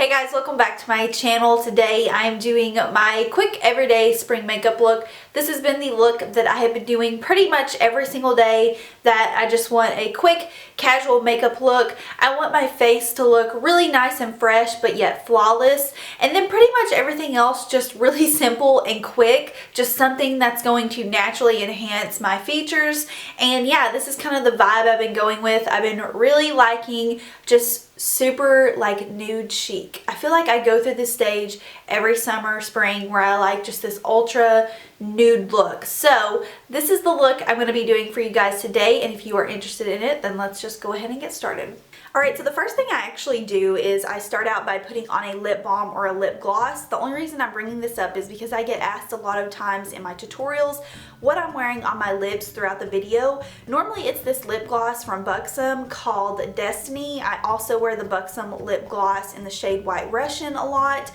Hey guys, welcome back to my channel. Today I am doing my quick everyday spring makeup look. This has been the look that I have been doing pretty much every single day, that I just want a quick casual makeup look. I want my face to look really nice and fresh but yet flawless, and then pretty much everything else just really simple and quick, just something that's going to naturally enhance my features. And yeah, this is kind of the vibe I've been going with. I've been really liking just super like nude chic. I feel like I go through this stage every summer, spring, where I like just this ultra nude look. So this is the look I'm going to be doing for you guys today, and if you are interested in it, then let's just go ahead and get started. Alright, so the first thing I actually do is I start out by putting on a lip balm or a lip gloss. The only reason I'm bringing this up is because I get asked a lot of times in my tutorials what I'm wearing on my lips throughout the video. Normally it's this lip gloss from Buxom called Destiny. I also wear the Buxom lip gloss in the shade White Russian a lot.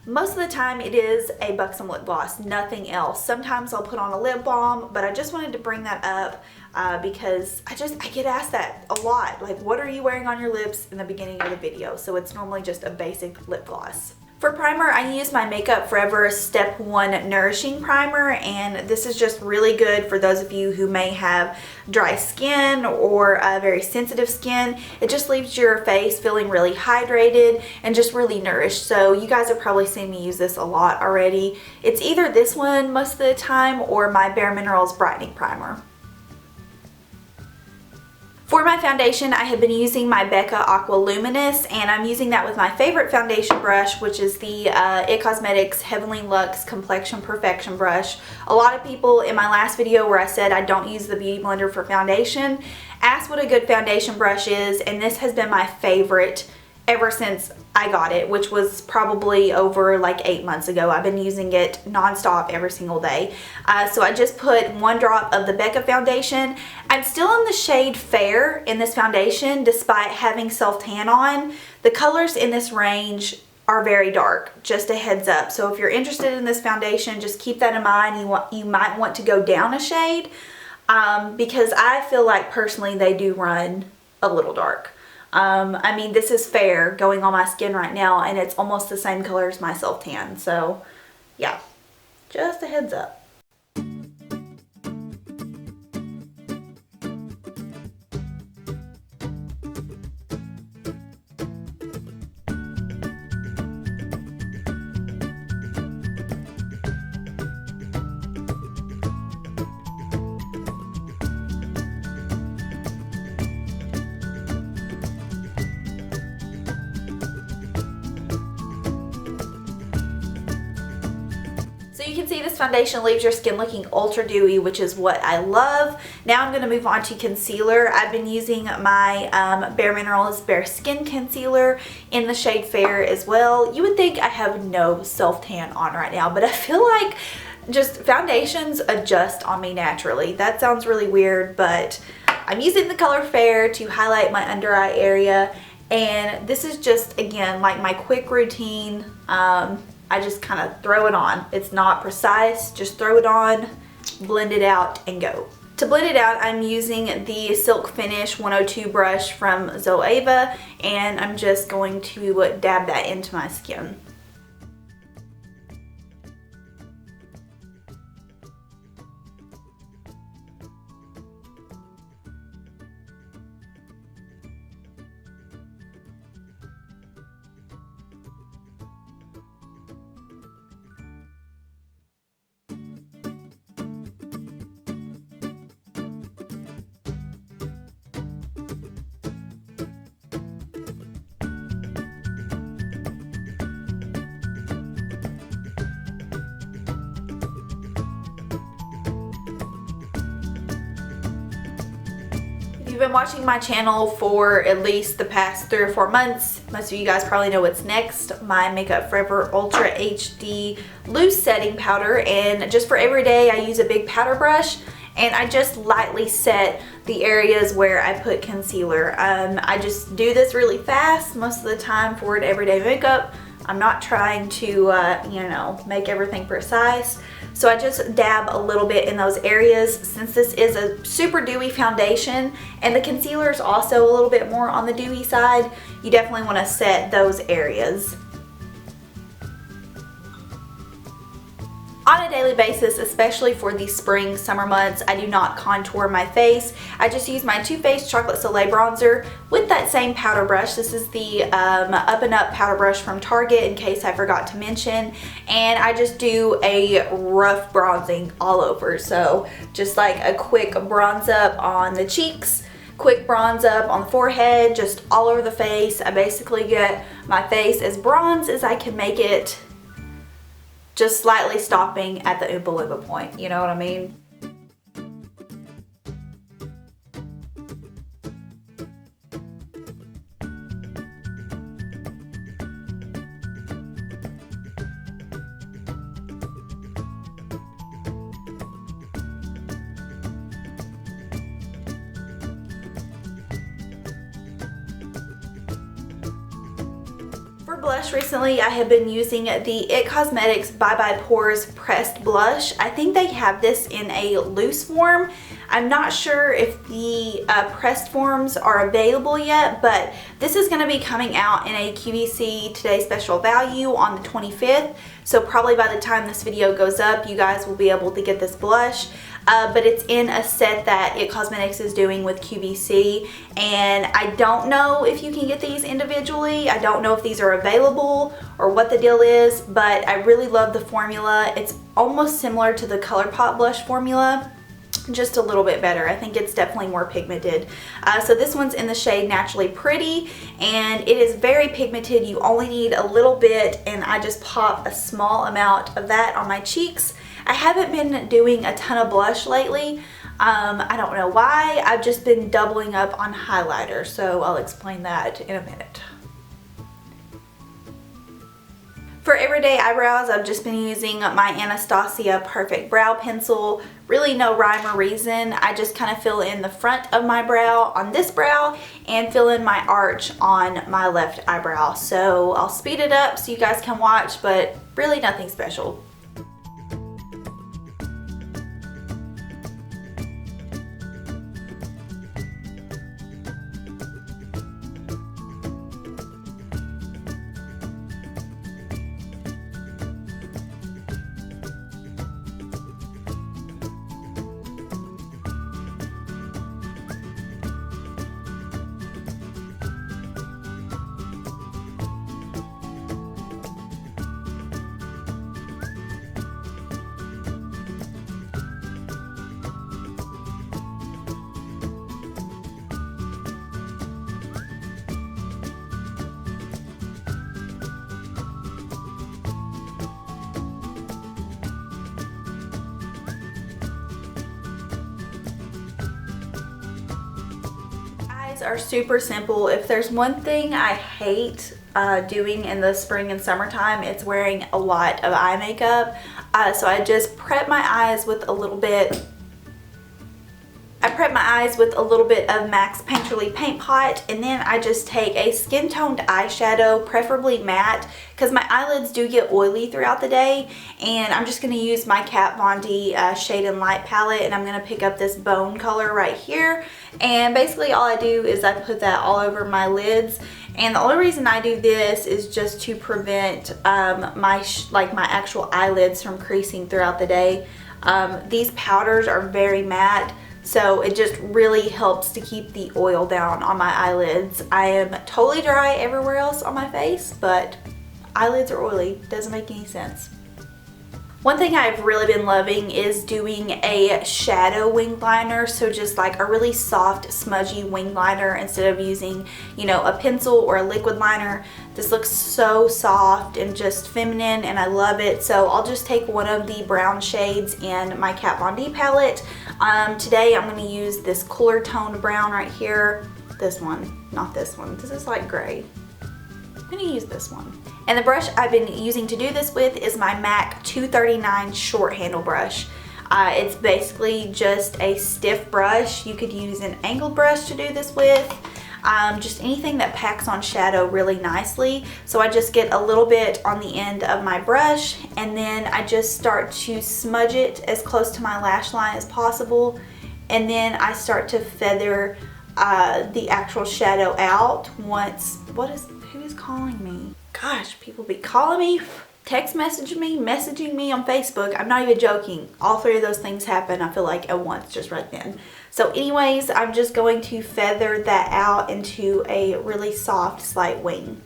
Most of the time it is a Buxom lip gloss, nothing else. Sometimes I'll put on a lip balm, but I just wanted to bring that up because I get asked that a lot. Like, what are you wearing on your lips in the beginning of the video? So it's normally just a basic lip gloss. For primer, I use my Makeup Forever Step 1 Nourishing Primer, and this is just really good for those of you who may have dry skin or very sensitive skin. It just leaves your face feeling really hydrated and just really nourished. So you guys have probably seen me use this a lot already. It's either this one most of the time or my bareMinerals Brightening Primer. For my foundation, I have been using my Becca Aqua Luminous, and I'm using that with my favorite foundation brush, which is the It Cosmetics Heavenly Luxe Complexion Perfection brush. A lot of people in my last video where I said I don't use the Beauty Blender for foundation asked what a good foundation brush is, and this has been my favorite ever since I got it, which was probably over like 8 months ago. I've been using it non-stop every single day. So I just put 1 drop of the Becca foundation. I'm still in the shade Fair in this foundation despite having self-tan on. The colors in this range are very dark, just a heads up. So if you're interested in this foundation, just keep that in mind. You might want to go down a shade because I feel like personally they do run a little dark. I mean, this is Fair going on my skin right now, and it's almost the same color as my self-tan. So yeah, just a heads up. You can see this foundation leaves your skin looking ultra dewy, which is what I love. Now I'm going to move on to concealer. I've been using my bareMinerals Bare Skin Concealer in the shade Fair as well. You would think I have no self-tan on right now, but I feel like just foundations adjust on me naturally. That sounds really weird, but I'm using the color Fair to highlight my under eye area, and this is just, again, like my quick routine. I just kind of throw it on. It's not precise, just throw it on, blend it out, and go. To blend it out, I'm using the Silk Finish 102 brush from Zoeva, and I'm just going to dab that into my skin. If you've been watching my channel for at least the past 3 or 4 months, most of you guys probably know what's next. My Makeup Forever Ultra HD Loose Setting Powder, and just for every day I use a big powder brush, and I just lightly set the areas where I put concealer. I just do this really fast most of the time for everyday makeup. I'm not trying to, you know, make everything precise. So I just dab a little bit in those areas. Since this is a super dewy foundation and the concealer is also a little bit more on the dewy side, you definitely want to set those areas. a daily basis, especially for the spring, summer months, I do not contour my face. I just use my Too Faced Chocolate Soleil bronzer with that same powder brush. This is the Up and Up powder brush from Target, in case I forgot to mention. And I just do a rough bronzing all over. So just like a quick bronze up on the cheeks, quick bronze up on the forehead, just all over the face. I basically get my face as bronze as I can make it, just slightly stopping at the Oompa Loompa point, you know what I mean? For blush recently, I have been using the IT Cosmetics Bye Bye Pores Pressed Blush. I think they have this in a loose form. I'm not sure if the pressed forms are available yet, but this is going to be coming out in a QVC Today Special Value on the 25th. So probably by the time this video goes up, you guys will be able to get this blush. But it's in a set that IT Cosmetics is doing with QVC, and I don't know if you can get these individually. I don't know if these are available or what the deal is, but I really love the formula. It's almost similar to the ColourPop blush formula, just a little bit better. I think it's definitely more pigmented. So this one's in the shade Naturally Pretty, and it is very pigmented. You only need a little bit, and I just pop a small amount of that on my cheeks. I haven't been doing a ton of blush lately. I don't know why. I've just been doubling up on highlighter, so I'll explain that in a minute. For everyday eyebrows, I've just been using my Anastasia Perfect Brow Pencil. Really no rhyme or reason. I just kind of fill in the front of my brow on this brow and fill in my arch on my left eyebrow. So I'll speed it up so you guys can watch, but really nothing special. Are super simple. If there's one thing I hate doing in the spring and summertime, it's wearing a lot of eye makeup. So I just prep my eyes with a little bit. I prep my eyes with a little bit of MAC's Painterly Paint Pot, and then I just take a skin toned eyeshadow, preferably matte, because my eyelids do get oily throughout the day. And I'm just going to use my Kat Von D Shade and Light palette, and I'm going to pick up this bone color right here. And basically all I do is I put that all over my lids. And the only reason I do this is just to prevent my actual eyelids from creasing throughout the day. These powders are very matte, so it just really helps to keep the oil down on my eyelids. I am totally dry everywhere else on my face, but eyelids are oily. Doesn't make any sense. One thing I've really been loving is doing a shadow wing liner, so just like a really soft, smudgy wing liner instead of using, you know, a pencil or a liquid liner. This looks so soft and just feminine, and I love it. So I'll just take one of the brown shades in my Kat Von D palette. Today I'm going to use this cooler toned brown right here. This one, not this one. This is like gray. I'm going to use this one. And the brush I've been using to do this with is my MAC 239 short handle brush. It's basically just a stiff brush. You could use an angled brush to do this with. Just anything that packs on shadow really nicely. So I just get a little bit on the end of my brush, and then I just start to smudge it as close to my lash line as possible. And then I start to feather the actual shadow out once. Who is calling me? Gosh, people be calling me. text messaging me on Facebook. I'm not even joking. All three of those things happen, I feel like, at once, just right then. So anyways, I'm just going to feather that out into a really soft, slight wing.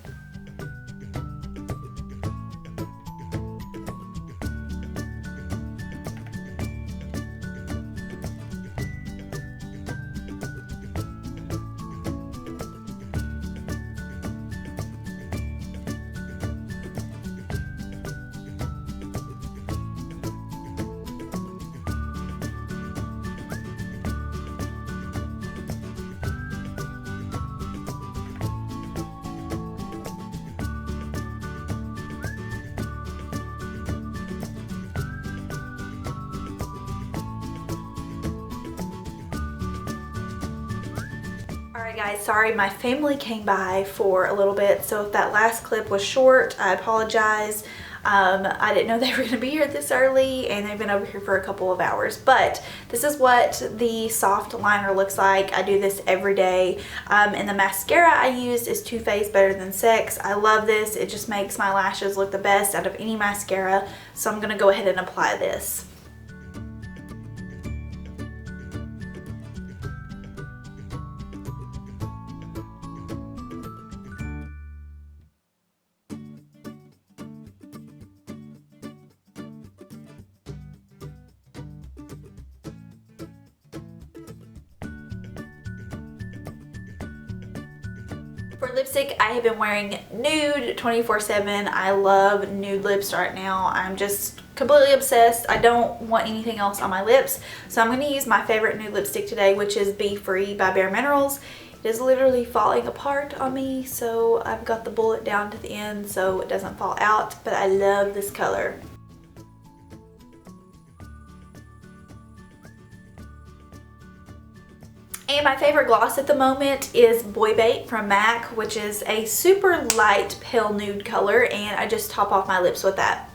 Alright guys, sorry, my family came by for a little bit, so if that last clip was short, I apologize. I didn't know they were going to be here this early, and they've been over here for a couple of hours, but this is what the soft liner looks like. I do this every day, and the mascara I used is Too Faced Better Than Sex. I love this. It just makes my lashes look the best out of any mascara, so I'm going to go ahead and apply this. For lipstick, I have been wearing nude 24/7. I love nude lips right now. I'm just completely obsessed. I don't want anything else on my lips. So I'm going to use my favorite nude lipstick today, which is Be Free by bareMinerals. It is literally falling apart on me, so I've got the bullet down to the end so it doesn't fall out, but I love this color. And my favorite gloss at the moment is Boy Bait from MAC, which is a super light pale nude color, and I just top off my lips with that.